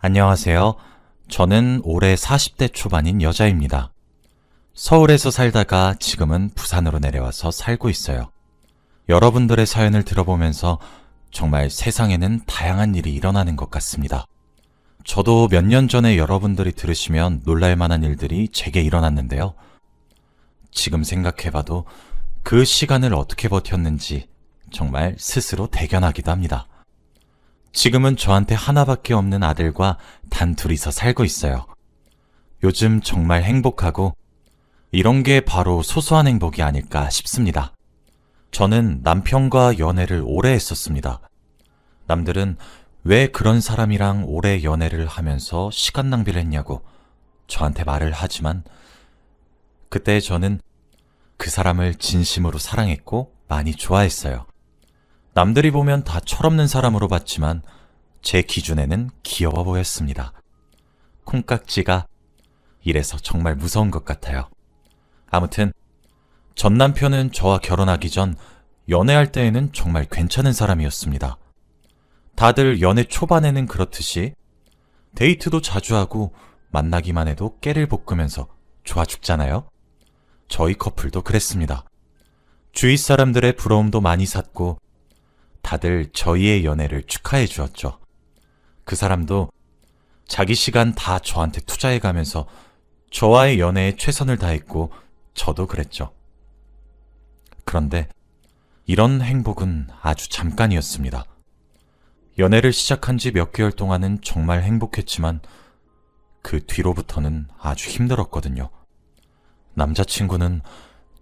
안녕하세요. 저는 올해 40대 초반인 여자입니다. 서울에서 살다가 지금은 부산으로 내려와서 살고 있어요. 여러분들의 사연을 들어보면서 정말 세상에는 다양한 일이 일어나는 것 같습니다. 저도 몇 년 전에 여러분들이 들으시면 놀랄 만한 일들이 제게 일어났는데요. 지금 생각해봐도 그 시간을 어떻게 버텼는지 정말 스스로 대견하기도 합니다. 지금은 저한테 하나밖에 없는 아들과 단 둘이서 살고 있어요. 요즘 정말 행복하고 이런 게 바로 소소한 행복이 아닐까 싶습니다. 저는 남편과 연애를 오래 했었습니다. 남들은 왜 그런 사람이랑 오래 연애를 하면서 시간 낭비를 했냐고 저한테 말을 하지만 그때 저는 그 사람을 진심으로 사랑했고 많이 좋아했어요. 남들이 보면 다 철없는 사람으로 봤지만 제 기준에는 귀여워 보였습니다. 콩깍지가 이래서 정말 무서운 것 같아요. 아무튼 전 남편은 저와 결혼하기 전 연애할 때에는 정말 괜찮은 사람이었습니다. 다들 연애 초반에는 그렇듯이 데이트도 자주 하고 만나기만 해도 깨를 볶으면서 좋아 죽잖아요. 저희 커플도 그랬습니다. 주위 사람들의 부러움도 많이 샀고 다들 저희의 연애를 축하해 주었죠. 그 사람도 자기 시간 다 저한테 투자해 가면서 저와의 연애에 최선을 다했고 저도 그랬죠. 그런데 이런 행복은 아주 잠깐이었습니다. 연애를 시작한 지 몇 개월 동안은 정말 행복했지만 그 뒤로부터는 아주 힘들었거든요. 남자친구는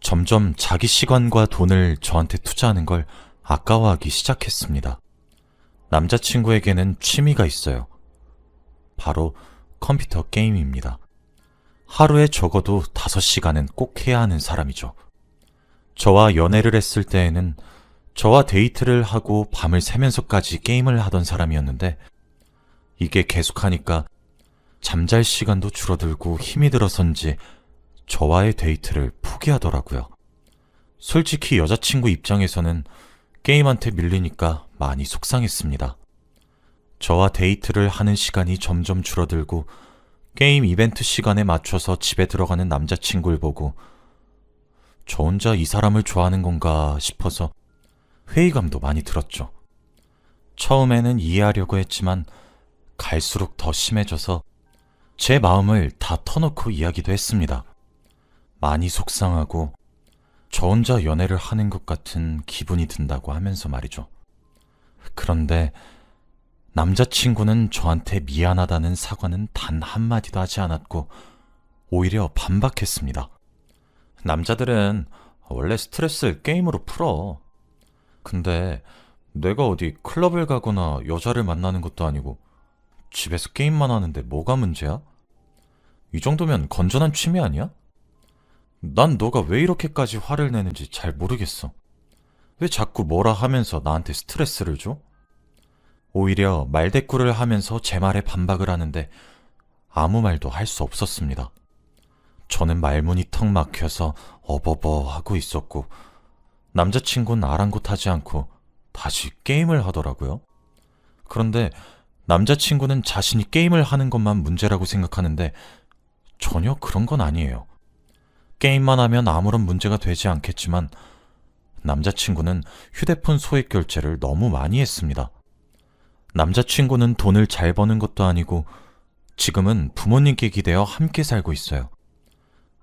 점점 자기 시간과 돈을 저한테 투자하는 걸 아까워하기 시작했습니다. 남자친구에게는 취미가 있어요. 바로 컴퓨터 게임입니다. 하루에 적어도 5시간은 꼭 해야 하는 사람이죠. 저와 연애를 했을 때에는 저와 데이트를 하고 밤을 새면서까지 게임을 하던 사람이었는데 이게 계속하니까 잠잘 시간도 줄어들고 힘이 들어선지 저와의 데이트를 포기하더라고요. 솔직히 여자친구 입장에서는 게임한테 밀리니까 많이 속상했습니다. 저와 데이트를 하는 시간이 점점 줄어들고 게임 이벤트 시간에 맞춰서 집에 들어가는 남자친구를 보고 저 혼자 이 사람을 좋아하는 건가 싶어서 회의감도 많이 들었죠. 처음에는 이해하려고 했지만 갈수록 더 심해져서 제 마음을 다 터놓고 이야기도 했습니다. 많이 속상하고 저 혼자 연애를 하는 것 같은 기분이 든다고 하면서 말이죠. 그런데 남자친구는 저한테 미안하다는 사과는 단 한마디도 하지 않았고 오히려 반박했습니다. 남자들은 원래 스트레스를 게임으로 풀어. 근데 내가 어디 클럽을 가거나 여자를 만나는 것도 아니고 집에서 게임만 하는데 뭐가 문제야? 이 정도면 건전한 취미 아니야? 난 너가 왜 이렇게까지 화를 내는지 잘 모르겠어. 왜 자꾸 뭐라 하면서 나한테 스트레스를 줘? 오히려 말대꾸를 하면서 제 말에 반박을 하는데 아무 말도 할 수 없었습니다. 저는 말문이 턱 막혀서 어버버 하고 있었고 남자친구는 아랑곳하지 않고 다시 게임을 하더라고요. 그런데 남자친구는 자신이 게임을 하는 것만 문제라고 생각하는데 전혀 그런 건 아니에요. 게임만 하면 아무런 문제가 되지 않겠지만 남자친구는 휴대폰 소액 결제를 너무 많이 했습니다. 남자친구는 돈을 잘 버는 것도 아니고 지금은 부모님께 기대어 함께 살고 있어요.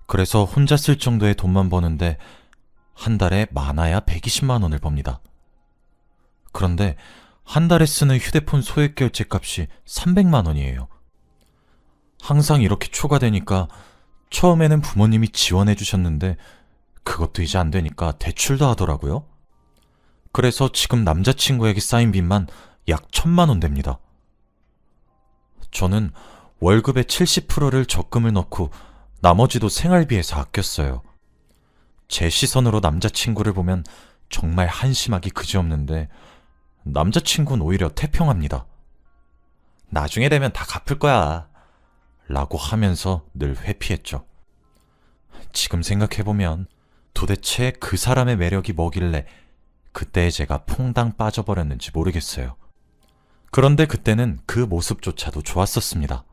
그래서 혼자 쓸 정도의 돈만 버는데 한 달에 많아야 120만 원을 법니다. 그런데 한 달에 쓰는 휴대폰 소액 결제 값이 300만 원이에요. 항상 이렇게 초과되니까 처음에는 부모님이 지원해 주셨는데 그것도 이제 안 되니까 대출도 하더라고요. 그래서 지금 남자친구에게 쌓인 빚만 약 1,000만 원 됩니다. 저는 월급의 70%를 적금을 넣고 나머지도 생활비에서 아꼈어요. 제 시선으로 남자친구를 보면 정말 한심하기 그지없는데 남자친구는 오히려 태평합니다. 나중에 되면 다 갚을 거야 라고 하면서 늘 회피했죠. 지금 생각해보면 도대체 그 사람의 매력이 뭐길래 그때 제가 퐁당 빠져버렸는지 모르겠어요. 그런데 그때는 그 모습조차도 좋았었습니다.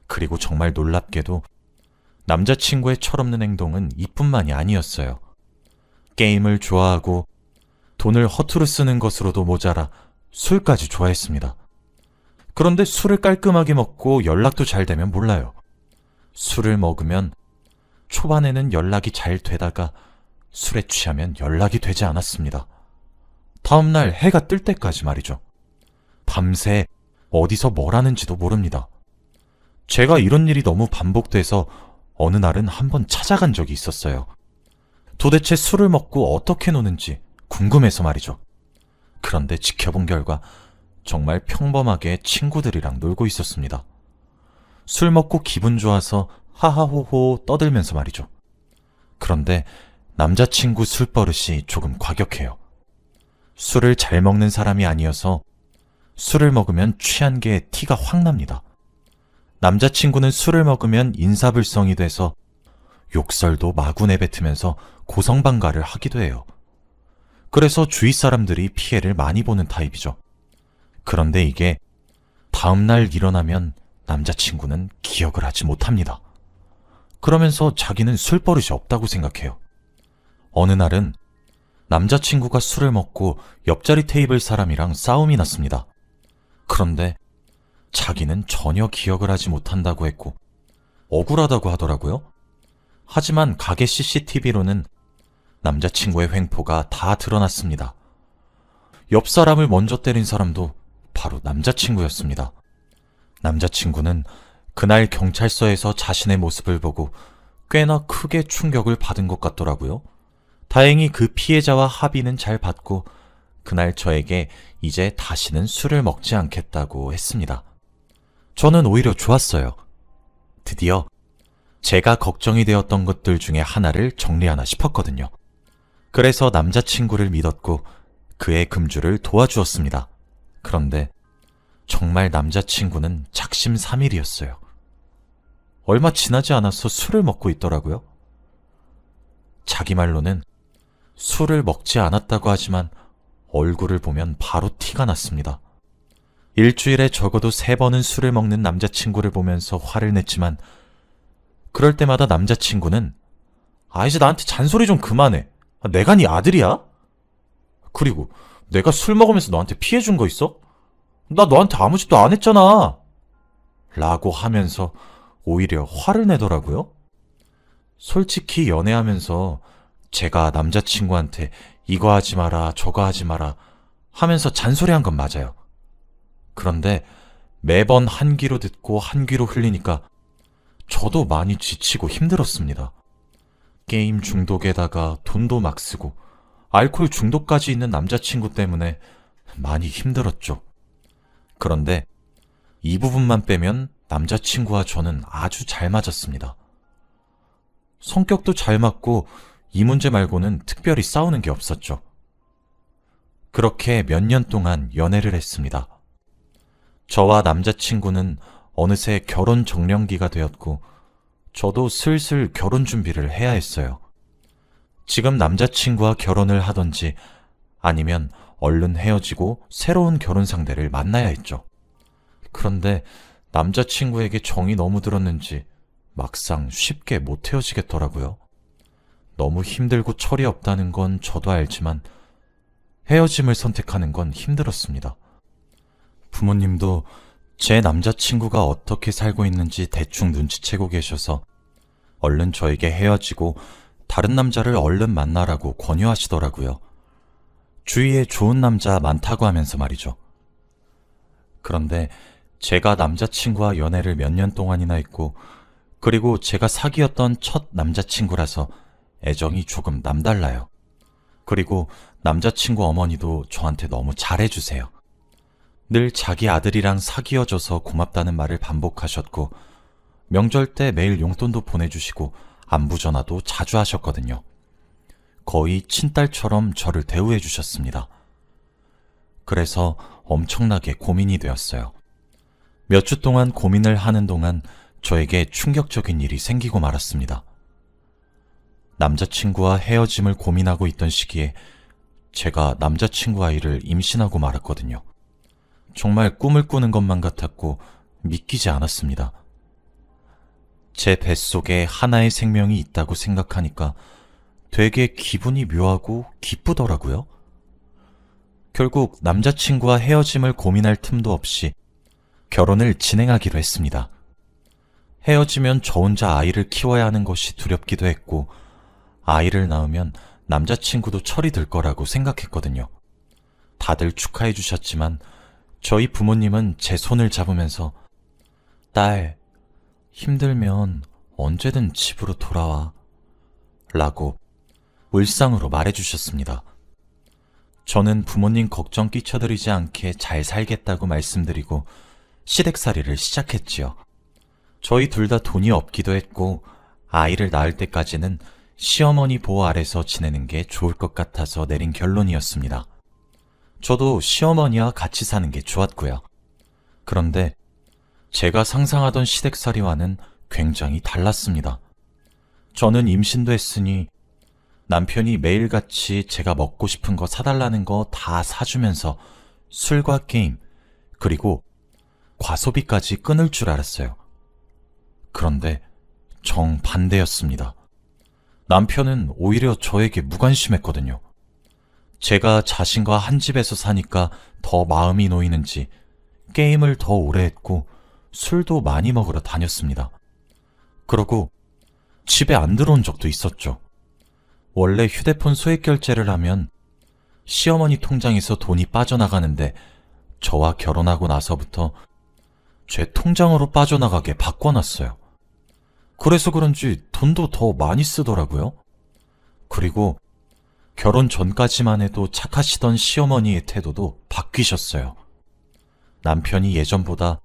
그리고 정말 놀랍게도 남자친구의 철없는 행동은 이뿐만이 아니었어요. 게임을 좋아하고 돈을 허투루 쓰는 것으로도 모자라 술까지 좋아했습니다. 그런데 술을 깔끔하게 먹고 연락도 잘 되면 몰라요. 술을 먹으면 초반에는 연락이 잘 되다가 술에 취하면 연락이 되지 않았습니다. 다음날 해가 뜰 때까지 말이죠. 밤새 어디서 뭘 하는지도 모릅니다. 제가 이런 일이 너무 반복돼서 어느 날은 한번 찾아간 적이 있었어요. 도대체 술을 먹고 어떻게 노는지 궁금해서 말이죠. 그런데 지켜본 결과 정말 평범하게 친구들이랑 놀고 있었습니다. 술 먹고 기분 좋아서 하하호호 떠들면서 말이죠. 그런데 남자친구 술버릇이 조금 과격해요. 술을 잘 먹는 사람이 아니어서 술을 먹으면 취한 게 티가 확 납니다. 남자친구는 술을 먹으면 인사불성이 돼서 욕설도 마구 내뱉으면서 고성방가를 하기도 해요. 그래서 주위 사람들이 피해를 많이 보는 타입이죠. 그런데 이게 다음날 일어나면 남자친구는 기억을 하지 못합니다. 그러면서 자기는 술버릇이 없다고 생각해요. 어느 날은 남자친구가 술을 먹고 옆자리 테이블 사람이랑 싸움이 났습니다. 그런데 자기는 전혀 기억을 하지 못한다고 했고 억울하다고 하더라고요. 하지만 가게 CCTV로는 남자친구의 횡포가 다 드러났습니다. 옆 사람을 먼저 때린 사람도 바로 남자친구였습니다. 남자친구는 그날 경찰서에서 자신의 모습을 보고 꽤나 크게 충격을 받은 것 같더라고요. 다행히 그 피해자와 합의는 잘 받고 그날 저에게 이제 다시는 술을 먹지 않겠다고 했습니다. 저는 오히려 좋았어요. 드디어 제가 걱정이 되었던 것들 중에 하나를 정리하나 싶었거든요. 그래서 남자친구를 믿었고 그의 금주를 도와주었습니다. 그런데 정말 남자친구는 작심삼일이었어요. 얼마 지나지 않아서 술을 먹고 있더라고요. 자기 말로는 술을 먹지 않았다고 하지만 얼굴을 보면 바로 티가 났습니다. 일주일에 적어도 3번은 술을 먹는 남자친구를 보면서 화를 냈지만 그럴 때마다 남자친구는 이제 나한테 잔소리 좀 그만해. 내가 네 아들이야? 그리고 내가 술 먹으면서 너한테 피해 준 거 있어? 나 너한테 아무 짓도 안 했잖아. 라고 하면서 오히려 화를 내더라고요. 솔직히 연애하면서 제가 남자친구한테 이거 하지 마라 저거 하지 마라 하면서 잔소리한 건 맞아요. 그런데 매번 한 귀로 듣고 한 귀로 흘리니까 저도 많이 지치고 힘들었습니다. 게임 중독에다가 돈도 막 쓰고 알코올 중독까지 있는 남자친구 때문에 많이 힘들었죠. 그런데 이 부분만 빼면 남자친구와 저는 아주 잘 맞았습니다. 성격도 잘 맞고 이 문제 말고는 특별히 싸우는 게 없었죠. 그렇게 몇 년 동안 연애를 했습니다. 저와 남자친구는 어느새 결혼 적령기가 되었고 저도 슬슬 결혼 준비를 해야 했어요. 지금 남자친구와 결혼을 하던지 아니면 얼른 헤어지고 새로운 결혼 상대를 만나야 했죠. 그런데 남자친구에게 정이 너무 들었는지 막상 쉽게 못 헤어지겠더라고요. 너무 힘들고 철이 없다는 건 저도 알지만 헤어짐을 선택하는 건 힘들었습니다. 부모님도 제 남자친구가 어떻게 살고 있는지 대충 눈치채고 계셔서 얼른 저에게 헤어지고 다른 남자를 얼른 만나라고 권유하시더라고요. 주위에 좋은 남자 많다고 하면서 말이죠. 그런데 제가 남자친구와 연애를 몇 년 동안이나 했고 그리고 제가 사귀었던 첫 남자친구라서 애정이 조금 남달라요. 그리고 남자친구 어머니도 저한테 너무 잘해주세요. 늘 자기 아들이랑 사귀어줘서 고맙다는 말을 반복하셨고 명절 때 매일 용돈도 보내주시고 안부 전화도 자주 하셨거든요. 거의 친딸처럼 저를 대우해 주셨습니다. 그래서 엄청나게 고민이 되었어요. 몇 주 동안 고민을 하는 동안 저에게 충격적인 일이 생기고 말았습니다. 남자친구와 헤어짐을 고민하고 있던 시기에 제가 남자친구 아이를 임신하고 말았거든요. 정말 꿈을 꾸는 것만 같았고 믿기지 않았습니다. 제 뱃속에 하나의 생명이 있다고 생각하니까 되게 기분이 묘하고 기쁘더라고요. 결국 남자친구와 헤어짐을 고민할 틈도 없이 결혼을 진행하기로 했습니다. 헤어지면 저 혼자 아이를 키워야 하는 것이 두렵기도 했고 아이를 낳으면 남자친구도 철이 들 거라고 생각했거든요. 다들 축하해 주셨지만 저희 부모님은 제 손을 잡으면서 딸, 힘들면 언제든 집으로 돌아와 라고 울상으로 말해주셨습니다. 저는 부모님 걱정 끼쳐드리지 않게 잘 살겠다고 말씀드리고 시댁살이를 시작했지요. 저희 둘 다 돈이 없기도 했고 아이를 낳을 때까지는 시어머니 보호 아래서 지내는 게 좋을 것 같아서 내린 결론이었습니다. 저도 시어머니와 같이 사는 게 좋았고요. 그런데 제가 상상하던 시댁살이와는 굉장히 달랐습니다. 저는 임신도 했으니 남편이 매일같이 제가 먹고 싶은 거 사달라는 거 다 사주면서 술과 게임, 그리고 과소비까지 끊을 줄 알았어요. 그런데 정반대였습니다. 남편은 오히려 저에게 무관심했거든요. 제가 자신과 한 집에서 사니까 더 마음이 놓이는지 게임을 더 오래 했고 술도 많이 먹으러 다녔습니다. 그러고 집에 안 들어온 적도 있었죠. 원래 휴대폰 소액 결제를 하면 시어머니 통장에서 돈이 빠져나가는데 저와 결혼하고 나서부터 제 통장으로 빠져나가게 바꿔놨어요. 그래서 그런지 돈도 더 많이 쓰더라고요. 그리고 결혼 전까지만 해도 착하시던 시어머니의 태도도 바뀌셨어요. 남편이 예전보다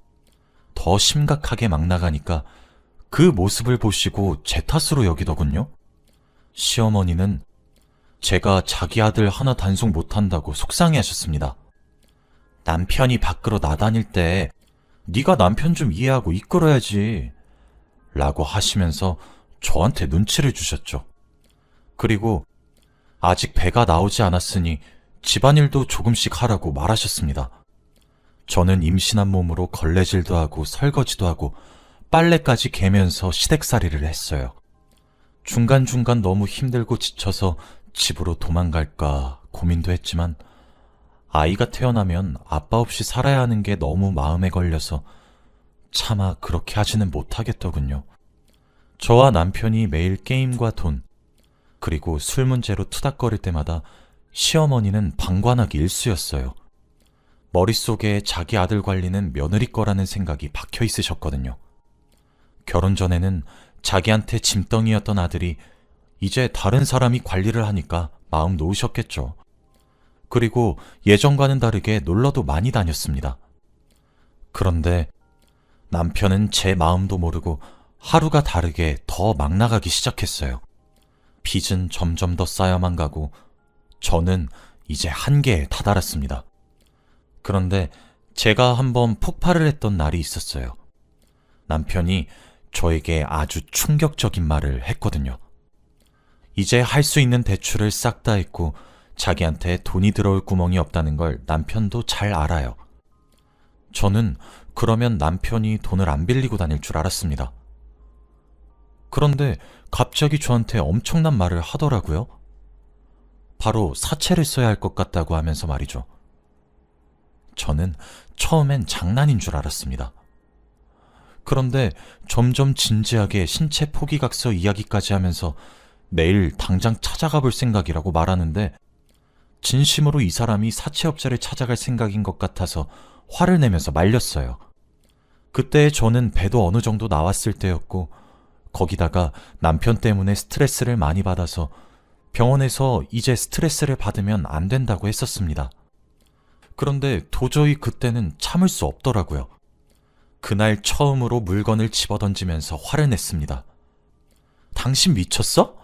더 심각하게 막 나가니까 그 모습을 보시고 제 탓으로 여기더군요. 시어머니는 제가 자기 아들 하나 단속 못한다고 속상해하셨습니다. 남편이 밖으로 나다닐 때 네가 남편 좀 이해하고 이끌어야지 라고 하시면서 저한테 눈치를 주셨죠. 그리고 아직 배가 나오지 않았으니 집안일도 조금씩 하라고 말하셨습니다. 저는 임신한 몸으로 걸레질도 하고 설거지도 하고 빨래까지 개면서 시댁살이를 했어요. 중간중간 너무 힘들고 지쳐서 집으로 도망갈까 고민도 했지만 아이가 태어나면 아빠 없이 살아야 하는 게 너무 마음에 걸려서 차마 그렇게 하지는 못하겠더군요. 저와 남편이 매일 게임과 돈, 그리고 술 문제로 투닥거릴 때마다 시어머니는 방관하기 일쑤였어요. 머릿속에 자기 아들 관리는 며느리 거라는 생각이 박혀 있으셨거든요. 결혼 전에는 자기한테 짐덩이였던 아들이 이제 다른 사람이 관리를 하니까 마음 놓으셨겠죠. 그리고 예전과는 다르게 놀러도 많이 다녔습니다. 그런데 남편은 제 마음도 모르고 하루가 다르게 더 막 나가기 시작했어요. 빚은 점점 더 쌓여만 가고 저는 이제 한계에 다다랐습니다. 그런데 제가 한번 폭발을 했던 날이 있었어요. 남편이 저에게 아주 충격적인 말을 했거든요. 이제 할 수 있는 대출을 싹 다 했고 자기한테 돈이 들어올 구멍이 없다는 걸 남편도 잘 알아요. 저는 그러면 남편이 돈을 안 빌리고 다닐 줄 알았습니다. 그런데 갑자기 저한테 엄청난 말을 하더라고요. 바로 사채를 써야 할 것 같다고 하면서 말이죠. 저는 처음엔 장난인 줄 알았습니다. 그런데 점점 진지하게 신체 포기각서 이야기까지 하면서 내일 당장 찾아가 볼 생각이라고 말하는데 진심으로 이 사람이 사채업자를 찾아갈 생각인 것 같아서 화를 내면서 말렸어요. 그때 저는 배도 어느 정도 나왔을 때였고 거기다가 남편 때문에 스트레스를 많이 받아서 병원에서 이제 스트레스를 받으면 안 된다고 했었습니다. 그런데 도저히 그때는 참을 수 없더라고요. 그날 처음으로 물건을 집어던지면서 화를 냈습니다. 당신 미쳤어?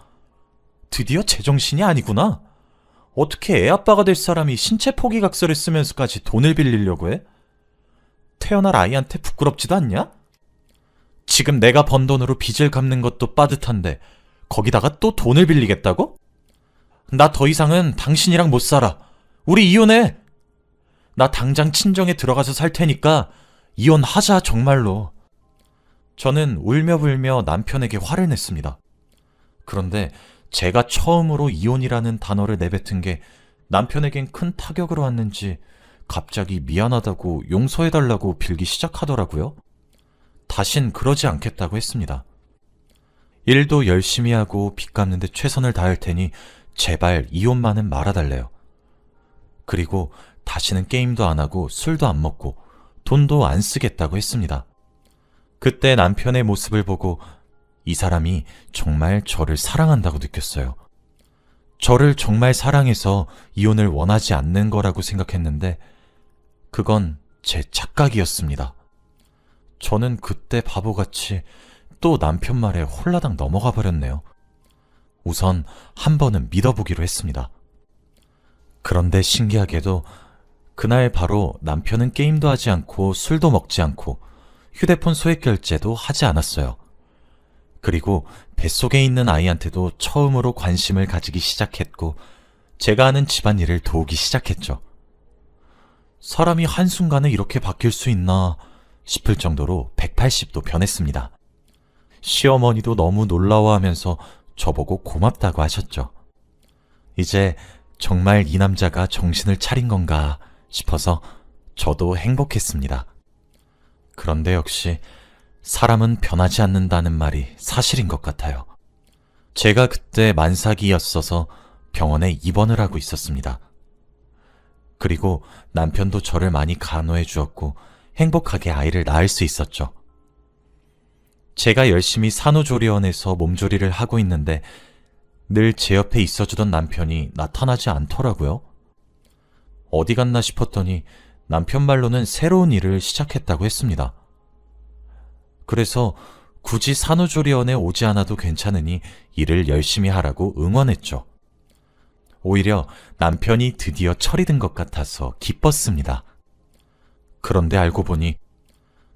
드디어 제정신이 아니구나. 어떻게 애 아빠가 될 사람이 신체 포기각서를 쓰면서까지 돈을 빌리려고 해? 태어날 아이한테 부끄럽지도 않냐? 지금 내가 번 돈으로 빚을 갚는 것도 빠듯한데 거기다가 또 돈을 빌리겠다고? 나 더 이상은 당신이랑 못 살아. 우리 이혼해. 나 당장 친정에 들어가서 살 테니까 이혼하자, 정말로. 저는 울며불며 남편에게 화를 냈습니다. 그런데 제가 처음으로 이혼이라는 단어를 내뱉은 게 남편에겐 큰 타격으로 왔는지 갑자기 미안하다고 용서해달라고 빌기 시작하더라고요. 다신 그러지 않겠다고 했습니다. 일도 열심히 하고 빚 갚는데 최선을 다할 테니 제발 이혼만은 말아달래요. 그리고 다시는 게임도 안 하고 술도 안 먹고 돈도 안 쓰겠다고 했습니다. 그때 남편의 모습을 보고 이 사람이 정말 저를 사랑한다고 느꼈어요. 저를 정말 사랑해서 이혼을 원하지 않는 거라고 생각했는데 그건 제 착각이었습니다. 저는 그때 바보같이 또 남편 말에 홀라당 넘어가 버렸네요. 우선 한 번은 믿어보기로 했습니다. 그런데 신기하게도 그날 바로 남편은 게임도 하지 않고 술도 먹지 않고 휴대폰 소액 결제도 하지 않았어요. 그리고 뱃속에 있는 아이한테도 처음으로 관심을 가지기 시작했고 제가 하는 집안일을 도우기 시작했죠. 사람이 한순간에 이렇게 바뀔 수 있나 싶을 정도로 180도 변했습니다. 시어머니도 너무 놀라워하면서 저보고 고맙다고 하셨죠. 이제 정말 이 남자가 정신을 차린 건가 싶어서 저도 행복했습니다. 그런데 역시 사람은 변하지 않는다는 말이 사실인 것 같아요. 제가 그때 만삭이였어서 병원에 입원을 하고 있었습니다. 그리고 남편도 저를 많이 간호해 주었고 행복하게 아이를 낳을 수 있었죠. 제가 열심히 산후조리원에서 몸조리를 하고 있는데 늘 제 옆에 있어주던 남편이 나타나지 않더라고요. 어디 갔나 싶었더니 남편 말로는 새로운 일을 시작했다고 했습니다. 그래서 굳이 산후조리원에 오지 않아도 괜찮으니 일을 열심히 하라고 응원했죠. 오히려 남편이 드디어 철이 든 것 같아서 기뻤습니다. 그런데 알고 보니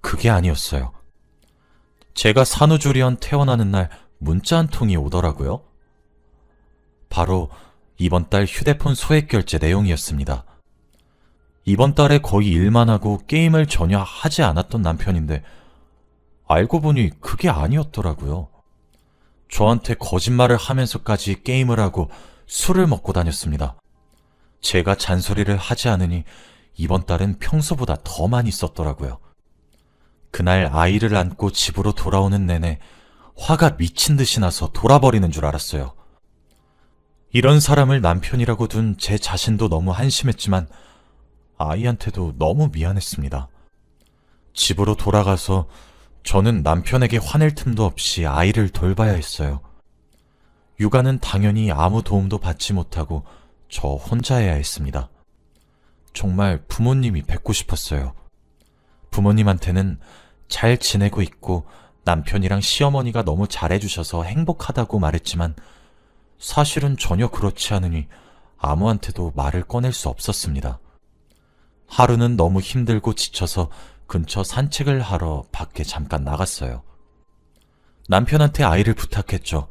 그게 아니었어요. 제가 산후조리원 퇴원하는 날 문자 한 통이 오더라고요. 바로 이번 달 휴대폰 소액 결제 내용이었습니다. 이번 달에 거의 일만 하고 게임을 전혀 하지 않았던 남편인데 알고 보니 그게 아니었더라고요. 저한테 거짓말을 하면서까지 게임을 하고 술을 먹고 다녔습니다. 제가 잔소리를 하지 않으니 이번 달은 평소보다 더 많이 썼더라고요. 그날 아이를 안고 집으로 돌아오는 내내 화가 미친 듯이 나서 돌아버리는 줄 알았어요. 이런 사람을 남편이라고 둔 제 자신도 너무 한심했지만 아이한테도 너무 미안했습니다. 집으로 돌아가서 저는 남편에게 화낼 틈도 없이 아이를 돌봐야 했어요. 육아는 당연히 아무 도움도 받지 못하고 저 혼자 해야 했습니다. 정말 부모님이 뵙고 싶었어요. 부모님한테는 잘 지내고 있고 남편이랑 시어머니가 너무 잘해주셔서 행복하다고 말했지만 사실은 전혀 그렇지 않으니 아무한테도 말을 꺼낼 수 없었습니다. 하루는 너무 힘들고 지쳐서 근처 산책을 하러 밖에 잠깐 나갔어요. 남편한테 아이를 부탁했죠.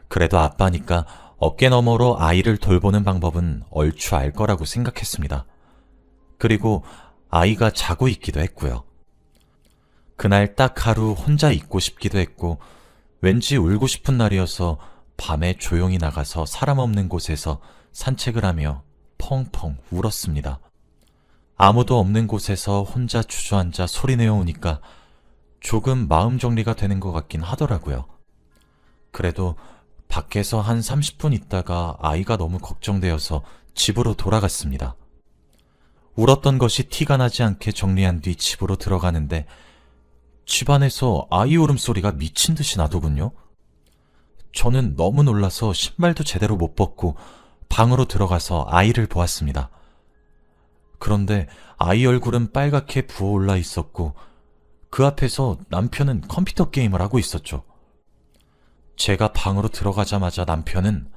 그래도 아빠니까 어깨 너머로 아이를 돌보는 방법은 얼추 알 거라고 생각했습니다. 그리고 아이가 자고 있기도 했고요. 그날 딱 하루 혼자 있고 싶기도 했고 왠지 울고 싶은 날이어서 밤에 조용히 나가서 사람 없는 곳에서 산책을 하며 펑펑 울었습니다. 아무도 없는 곳에서 혼자 주저앉아 소리내어 우니까 조금 마음 정리가 되는 것 같긴 하더라고요. 그래도 밖에서 한 30분 있다가 아이가 너무 걱정되어서 집으로 돌아갔습니다. 울었던 것이 티가 나지 않게 정리한 뒤 집으로 들어가는데 집안에서 아이 울음소리가 미친 듯이 나더군요. 저는 너무 놀라서 신발도 제대로 못 벗고 방으로 들어가서 아이를 보았습니다. 그런데 아이 얼굴은 빨갛게 부어올라 있었고 그 앞에서 남편은 컴퓨터 게임을 하고 있었죠. 제가 방으로 들어가자마자 남편은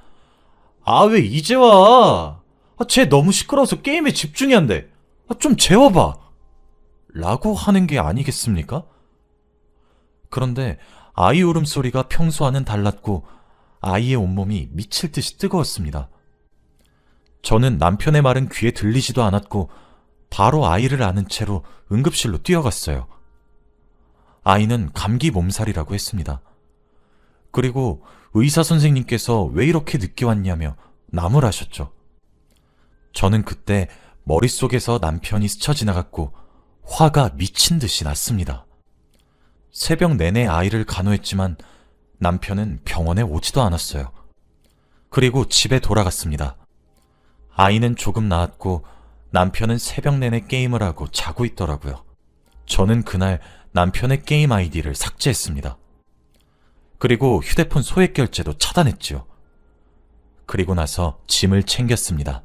왜 이제 와? 쟤 너무 시끄러워서 게임에 집중이 안 돼. 좀 재워봐. 라고 하는 게 아니겠습니까? 그런데 아이 울음소리가 평소와는 달랐고 아이의 온몸이 미칠 듯이 뜨거웠습니다. 저는 남편의 말은 귀에 들리지도 않았고 바로 아이를 안은 채로 응급실로 뛰어갔어요. 아이는 감기 몸살이라고 했습니다. 그리고 의사 선생님께서 왜 이렇게 늦게 왔냐며 나무라셨죠. 저는 그때 머릿속에서 남편이 스쳐 지나갔고 화가 미친 듯이 났습니다. 새벽 내내 아이를 간호했지만 남편은 병원에 오지도 않았어요. 그리고 집에 돌아갔습니다. 아이는 조금 나았고 남편은 새벽 내내 게임을 하고 자고 있더라고요. 저는 그날 남편의 게임 아이디를 삭제했습니다. 그리고 휴대폰 소액 결제도 차단했지요. 그리고 나서 짐을 챙겼습니다.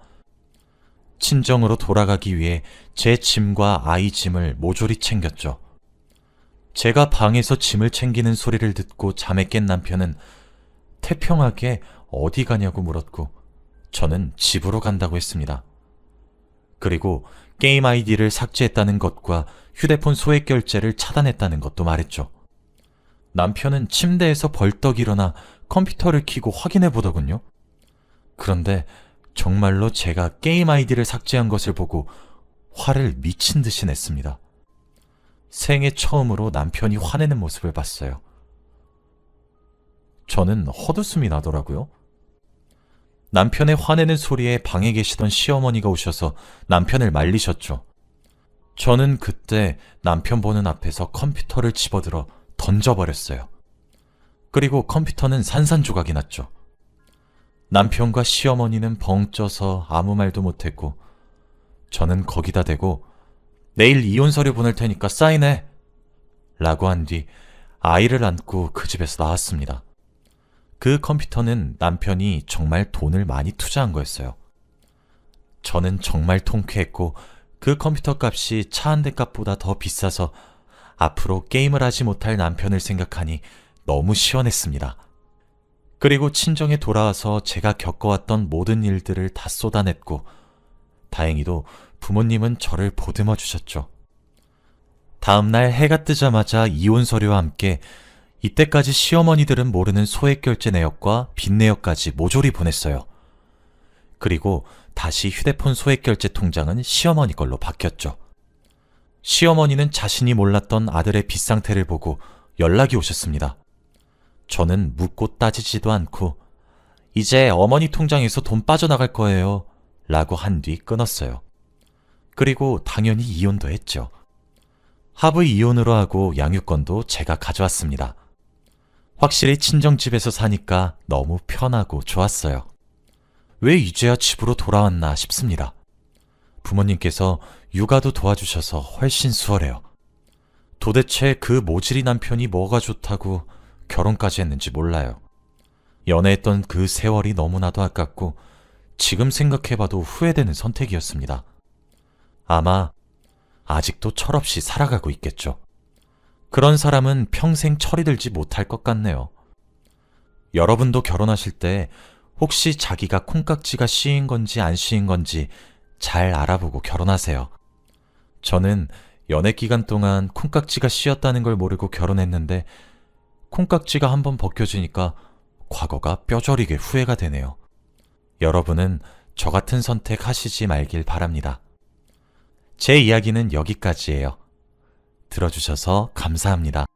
친정으로 돌아가기 위해 제 짐과 아이 짐을 모조리 챙겼죠. 제가 방에서 짐을 챙기는 소리를 듣고 잠에 깬 남편은 태평하게 어디 가냐고 물었고 저는 집으로 간다고 했습니다. 그리고 게임 아이디를 삭제했다는 것과 휴대폰 소액 결제를 차단했다는 것도 말했죠. 남편은 침대에서 벌떡 일어나 컴퓨터를 켜고 확인해 보더군요. 그런데 정말로 제가 게임 아이디를 삭제한 것을 보고 화를 미친 듯이 냈습니다. 생애 처음으로 남편이 화내는 모습을 봤어요. 저는 헛웃음이 나더라고요. 남편의 화내는 소리에 방에 계시던 시어머니가 오셔서 남편을 말리셨죠. 저는 그때 남편 보는 앞에서 컴퓨터를 집어들어 던져버렸어요. 그리고 컴퓨터는 산산조각이 났죠. 남편과 시어머니는 벙 쪄서 아무 말도 못했고 저는 거기다 대고 내일 이혼 서류 보낼 테니까 사인해 라고 한 뒤 아이를 안고 그 집에서 나왔습니다. 그 컴퓨터는 남편이 정말 돈을 많이 투자한 거였어요. 저는 정말 통쾌했고 그 컴퓨터 값이 차 한 대 값보다 더 비싸서 앞으로 게임을 하지 못할 남편을 생각하니 너무 시원했습니다. 그리고 친정에 돌아와서 제가 겪어왔던 모든 일들을 다 쏟아냈고 다행히도 부모님은 저를 보듬어 주셨죠. 다음날 해가 뜨자마자 이혼 서류와 함께 이때까지 시어머니들은 모르는 소액 결제 내역과 빚 내역까지 모조리 보냈어요. 그리고 다시 휴대폰 소액 결제 통장은 시어머니 걸로 바뀌었죠. 시어머니는 자신이 몰랐던 아들의 빚 상태를 보고 연락이 오셨습니다. 저는 묻고 따지지도 않고 이제 어머니 통장에서 돈 빠져나갈 거예요 라고 한 뒤 끊었어요. 그리고 당연히 이혼도 했죠. 합의 이혼으로 하고 양육권도 제가 가져왔습니다. 확실히 친정집에서 사니까 너무 편하고 좋았어요. 왜 이제야 집으로 돌아왔나 싶습니다. 부모님께서 육아도 도와주셔서 훨씬 수월해요. 도대체 그 모질이 남편이 뭐가 좋다고 결혼까지 했는지 몰라요. 연애했던 그 세월이 너무나도 아깝고 지금 생각해봐도 후회되는 선택이었습니다. 아마 아직도 철없이 살아가고 있겠죠. 그런 사람은 평생 철이 들지 못할 것 같네요. 여러분도 결혼하실 때 혹시 자기가 콩깍지가 씌인 건지 안 씌인 건지 잘 알아보고 결혼하세요. 저는 연애 기간 동안 콩깍지가 씌었다는 걸 모르고 결혼했는데 콩깍지가 한번 벗겨지니까 과거가 뼈저리게 후회가 되네요. 여러분은 저 같은 선택 하시지 말길 바랍니다. 제 이야기는 여기까지예요. 들어주셔서 감사합니다.